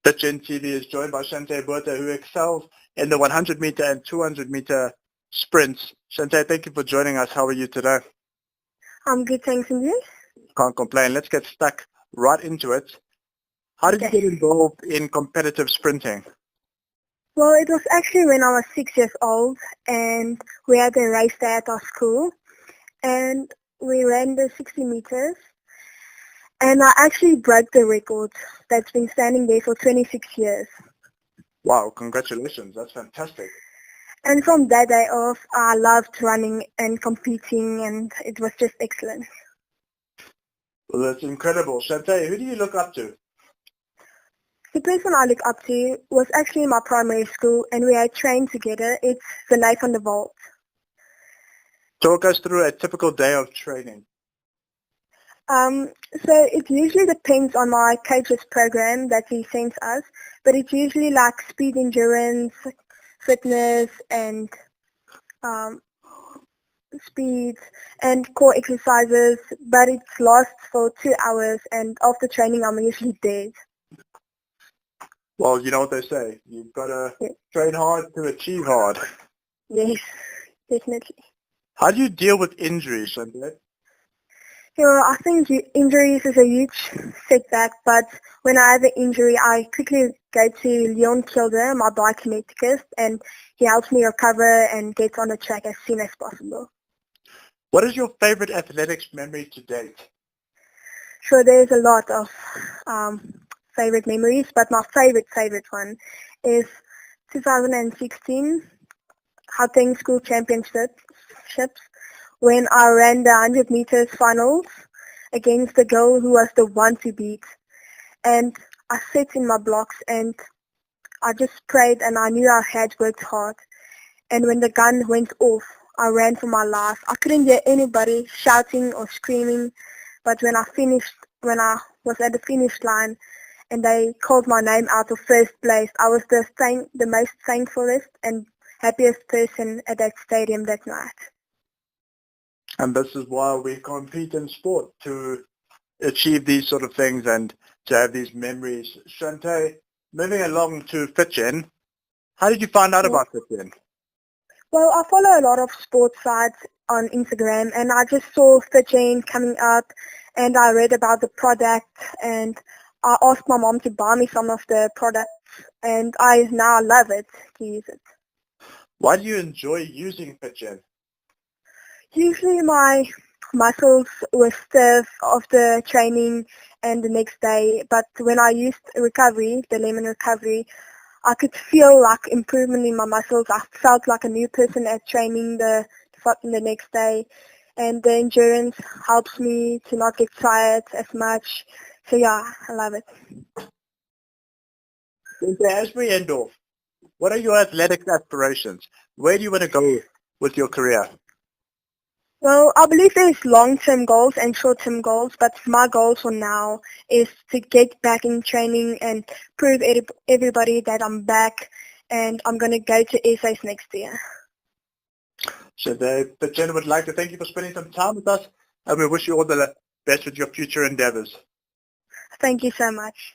FitGen TV is joined by Chanté Botha, who excels in the 100-meter and 200-meter sprints. Chanté, thank you for joining us. How are you today? I'm good, thanks, and you? Can't complain. Let's get stuck right into it. How did you get involved in competitive sprinting? Well, it was actually when I was 6 years old, and we had a race day at our school, and we ran the 60 meters, and I actually broke the record that's been standing there for 26 years. Wow, congratulations. That's fantastic. And from that day off, I loved running and competing, and it was just excellent. Well, that's incredible. Chanté, who do you look up to? The person I look up to was actually in my primary school, and we had trained together. It's the life on the vault. Talk us through a typical day of training. So it usually depends on my coach's program that he sends us, but it's usually like speed endurance, fitness, and speed and core exercises, but it lasts for 2 hours, and after training I'm usually dead. Well, you know what they say. You've got to train hard to achieve hard. Yes, definitely. How do you deal with injuries, Chanté? Yeah, I think injuries is a huge setback, but when I have an injury, I quickly go to Leon Kilder, my biokineticist, and he helps me recover and get on the track as soon as possible. What is your favorite athletics memory to date? Sure, there's a lot of favorite memories, but my favorite one is 2016 Gauteng School Championships, when I ran the 100 meters finals against the girl who was the one to beat. And I sat in my blocks and I just prayed, and I knew I had worked hard. And when the gun went off, I ran for my life. I couldn't hear anybody shouting or screaming, but when I was at the finish line and they called my name out of first place, I was the most thankfulest and happiest person at that stadium that night. And this is why we compete in sport, to achieve these sort of things and to have these memories. Chanté, moving along to FitGen, how did you find out about FitGen? Well, I follow a lot of sports sites on Instagram, and I just saw FitGen coming up, and I read about the product, and I asked my mom to buy me some of the products, and I now love it to use it. Why do you enjoy using FitGen? Usually my muscles were stiff after training and the next day, but when I used recovery, the lemon recovery, I could feel like improvement in my muscles. I felt like a new person at training the next day, and the endurance helps me to not get tired as much. So yeah, I love it. As we end off, what are your athletic aspirations? Where do you want to go with your career? Well, I believe there's long-term goals and short-term goals, but my goal for now is to get back in training and prove everybody that I'm back, and I'm going to go to SAs next year. So FitGen would like to thank you for spending some time with us, and we wish you all the best with your future endeavors. Thank you so much.